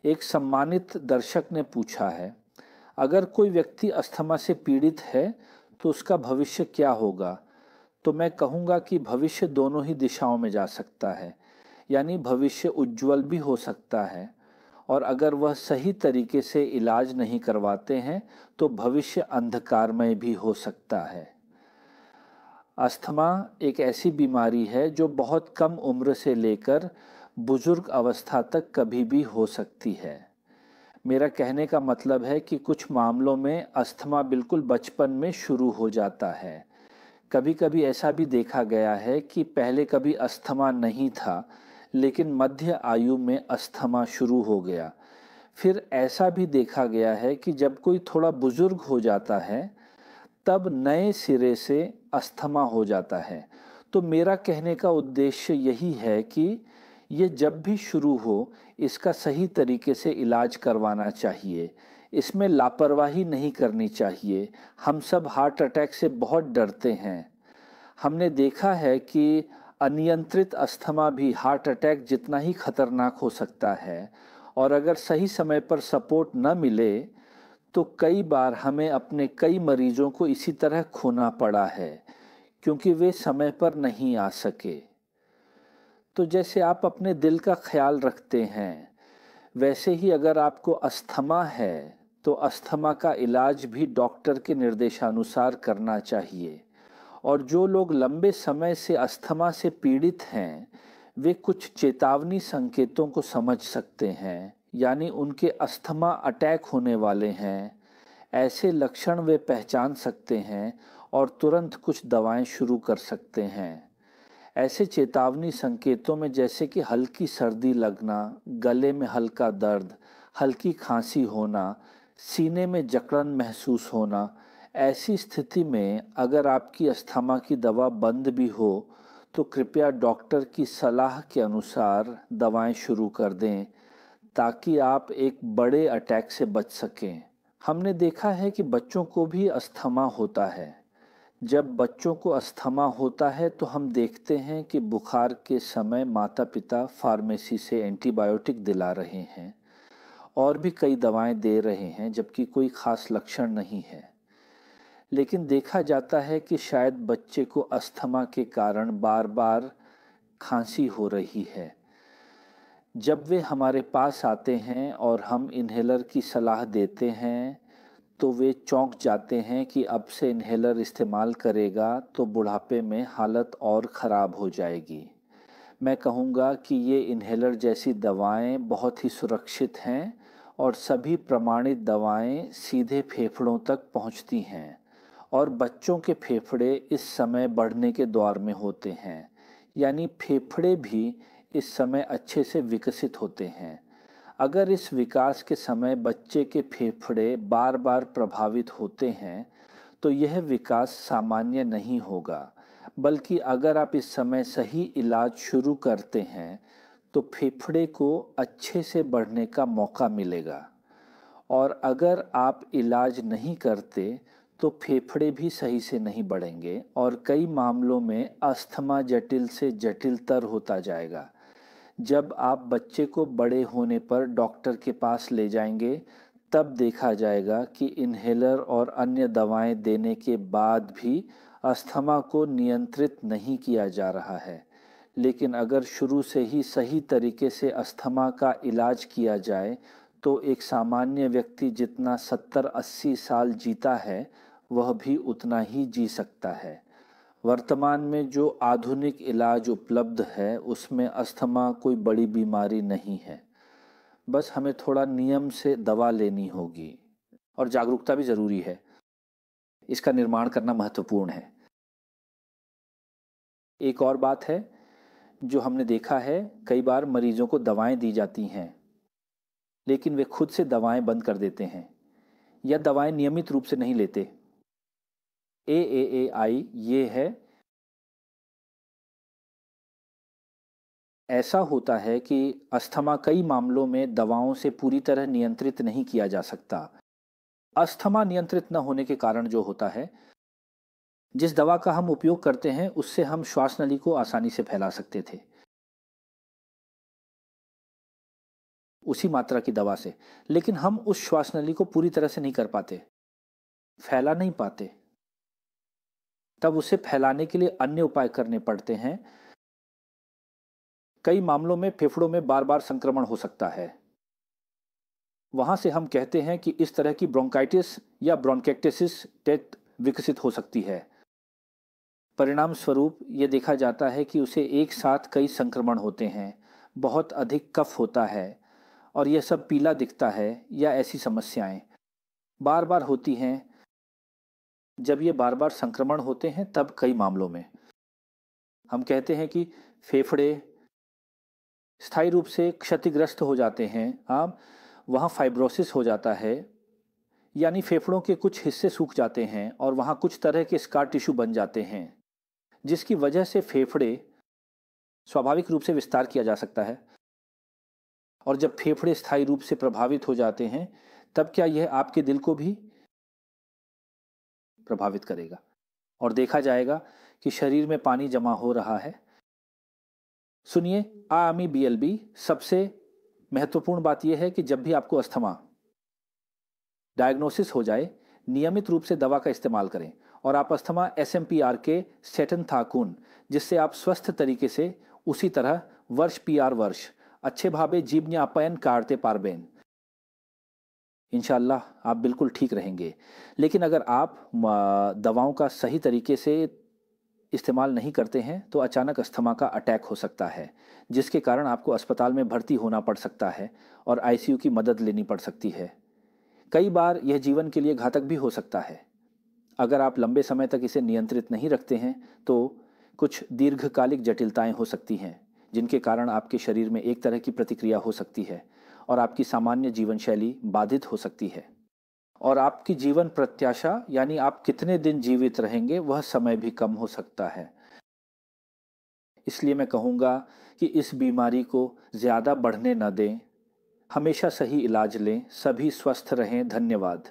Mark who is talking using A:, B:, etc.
A: एक सम्मानित दर्शक ने पूछा है, अगर कोई व्यक्ति अस्थमा से पीड़ित है तो उसका भविष्य क्या होगा? तो मैं कहूँगा कि भविष्य दोनों ही दिशाओं में जा सकता है। यानी भविष्य उज्जवल भी हो सकता है, और अगर वह सही तरीके से इलाज नहीं करवाते हैं तो भविष्य अंधकारमय भी हो सकता है। अस्थमा एक ऐसी बीमारी है जो बहुत कम उम्र से लेकर बुजुर्ग अवस्था तक कभी भी हो सकती है। मेरा कहने का मतलब है कि कुछ मामलों में अस्थमा बिल्कुल बचपन में शुरू हो जाता है। कभी कभी ऐसा भी देखा गया है कि पहले कभी अस्थमा नहीं था, लेकिन मध्य आयु में अस्थमा शुरू हो गया। फिर ऐसा भी देखा गया है कि जब कोई थोड़ा बुजुर्ग हो जाता है तब नए सिरे से अस्थमा हो जाता है। तो मेरा कहने का उद्देश्य यही है कि ये जब भी शुरू हो, इसका सही तरीके से इलाज करवाना चाहिए। इसमें लापरवाही नहीं करनी चाहिए। हम सब हार्ट अटैक से बहुत डरते हैं। हमने देखा है कि अनियंत्रित अस्थमा भी हार्ट अटैक जितना ही खतरनाक हो सकता है, और अगर सही समय पर सपोर्ट न मिले तो कई बार हमें अपने कई मरीजों को इसी तरह खोना पड़ा है, क्योंकि वे समय पर नहीं आ सके। तो जैसे आप अपने दिल का ख्याल रखते हैं, वैसे ही अगर आपको अस्थमा है तो अस्थमा का इलाज भी डॉक्टर के निर्देशानुसार करना चाहिए। और जो लोग लंबे समय से अस्थमा से पीड़ित हैं, वे कुछ चेतावनी संकेतों को समझ सकते हैं, यानी उनके अस्थमा अटैक होने वाले हैं। ऐसे लक्षण वे पहचान सकते हैं और तुरंत कुछ दवाएं शुरू कर सकते हैं। ऐसे चेतावनी संकेतों में जैसे कि हल्की सर्दी लगना, गले में हल्का दर्द, हल्की खांसी होना, सीने में जकड़न महसूस होना, ऐसी स्थिति में अगर आपकी अस्थमा की दवा बंद भी हो तो कृपया डॉक्टर की सलाह के अनुसार दवाएं शुरू कर दें, ताकि आप एक बड़े अटैक से बच सकें। हमने देखा है कि बच्चों को भी अस्थमा होता है। जब बच्चों को अस्थमा होता है तो हम देखते हैं कि बुखार के समय माता पिता फार्मेसी से एंटीबायोटिक दिला रहे हैं और भी कई दवाएं दे रहे हैं, जबकि कोई खास लक्षण नहीं है। लेकिन देखा जाता है कि शायद बच्चे को अस्थमा के कारण बार बार खांसी हो रही है। जब वे हमारे पास आते हैं और हम इन्हेलर की सलाह देते हैं तो वे चौंक जाते हैं कि अब से इन्हेलर इस्तेमाल करेगा तो बुढ़ापे में हालत और ख़राब हो जाएगी। मैं कहूँगा कि ये इन्हेलर जैसी दवाएं बहुत ही सुरक्षित हैं और सभी प्रमाणित दवाएं सीधे फेफड़ों तक पहुँचती हैं, और बच्चों के फेफड़े इस समय बढ़ने के दौर में होते हैं, यानी फेफड़े भी इस समय अच्छे से विकसित होते हैं। अगर इस विकास के समय बच्चे के फेफड़े बार बार प्रभावित होते हैं तो यह विकास सामान्य नहीं होगा, बल्कि अगर आप इस समय सही इलाज शुरू करते हैं तो फेफड़े को अच्छे से बढ़ने का मौका मिलेगा। और अगर आप इलाज नहीं करते तो फेफड़े भी सही से नहीं बढ़ेंगे और कई मामलों में अस्थमा जटिल से जटिलतर होता जाएगा। जब आप बच्चे को बड़े होने पर डॉक्टर के पास ले जाएंगे तब देखा जाएगा कि इन्हेलर और अन्य दवाएं देने के बाद भी अस्थमा को नियंत्रित नहीं किया जा रहा है। लेकिन अगर शुरू से ही सही तरीके से अस्थमा का इलाज किया जाए तो एक सामान्य व्यक्ति जितना 70-80 साल जीता है वह भी उतना ही जी सकता है। वर्तमान में जो आधुनिक इलाज उपलब्ध है उसमें अस्थमा कोई बड़ी बीमारी नहीं है। बस हमें थोड़ा नियम से दवा लेनी होगी और जागरूकता भी ज़रूरी है। इसका निर्माण करना महत्वपूर्ण है। एक और बात है जो हमने देखा है, कई बार मरीजों को दवाएं दी जाती हैं लेकिन वे खुद से दवाएं बंद कर देते हैं या दवाएं नियमित रूप से नहीं लेते। AAAI ये है, ऐसा होता है कि अस्थमा कई मामलों में दवाओं से पूरी तरह नियंत्रित नहीं किया जा सकता। अस्थमा नियंत्रित न होने के कारण जो होता है, जिस दवा का हम उपयोग करते हैं उससे हम श्वास नली को आसानी से फैला सकते थे, उसी मात्रा की दवा से, लेकिन हम उस श्वास नली को पूरी तरह से नहीं कर पाते, फैला नहीं पाते। तब उसे फैलाने के लिए अन्य उपाय करने पड़ते हैं। कई मामलों में फेफड़ों में बार बार संक्रमण हो सकता है। वहां से हम कहते हैं कि इस तरह की ब्रोंकाइटिस या ब्रोंकेक्टेसिस टेट विकसित हो सकती है। परिणाम स्वरूप ये देखा जाता है कि उसे एक साथ कई संक्रमण होते हैं, बहुत अधिक कफ होता है और यह सब पीला दिखता है, या ऐसी समस्याएं बार बार होती हैं। जब ये बार बार संक्रमण होते हैं तब कई मामलों में हम कहते हैं कि फेफड़े स्थायी रूप से क्षतिग्रस्त हो जाते हैं। वहाँ फाइब्रोसिस हो जाता है, यानी फेफड़ों के कुछ हिस्से सूख जाते हैं और वहाँ कुछ तरह के स्कार टिश्यू बन जाते हैं, जिसकी वजह से फेफड़े स्वाभाविक रूप से विस्तार किया जा सकता है। और जब फेफड़े स्थायी रूप से प्रभावित हो जाते हैं तब क्या यह आपके दिल को भी प्रभावित करेगा और देखा जाएगा कि शरीर में पानी जमा हो रहा है। सुनिए, आयामी बीएलबी सबसे महत्वपूर्ण बात यह है कि जब भी आपको अस्थमा डायग्नोसिस हो जाए, नियमित रूप से दवा का इस्तेमाल करें और आप अस्थमा एसएमपीआर के स्टेटन थाकुन, जिससे आप स्वस्थ तरीके से उसी तरह वर्ष पीआर वर्ष अच्छे भावे जीवन्यापयन काटते पारबेन। इंशाल्लाह आप बिल्कुल ठीक रहेंगे। लेकिन अगर आप दवाओं का सही तरीके से इस्तेमाल नहीं करते हैं तो अचानक अस्थमा का अटैक हो सकता है, जिसके कारण आपको अस्पताल में भर्ती होना पड़ सकता है और आईसीयू की मदद लेनी पड़ सकती है। कई बार यह जीवन के लिए घातक भी हो सकता है। अगर आप लंबे समय तक इसे नियंत्रित नहीं रखते हैं तो कुछ दीर्घकालिक जटिलताएं हो सकती हैं, जिनके कारण आपके शरीर में एक तरह की प्रतिक्रिया हो सकती है और आपकी सामान्य जीवन शैली बाधित हो सकती है। और आपकी जीवन प्रत्याशा, यानी आप कितने दिन जीवित रहेंगे, वह समय भी कम हो सकता है। इसलिए मैं कहूँगा कि इस बीमारी को ज़्यादा बढ़ने न दें, हमेशा सही इलाज लें। सभी स्वस्थ रहें। धन्यवाद।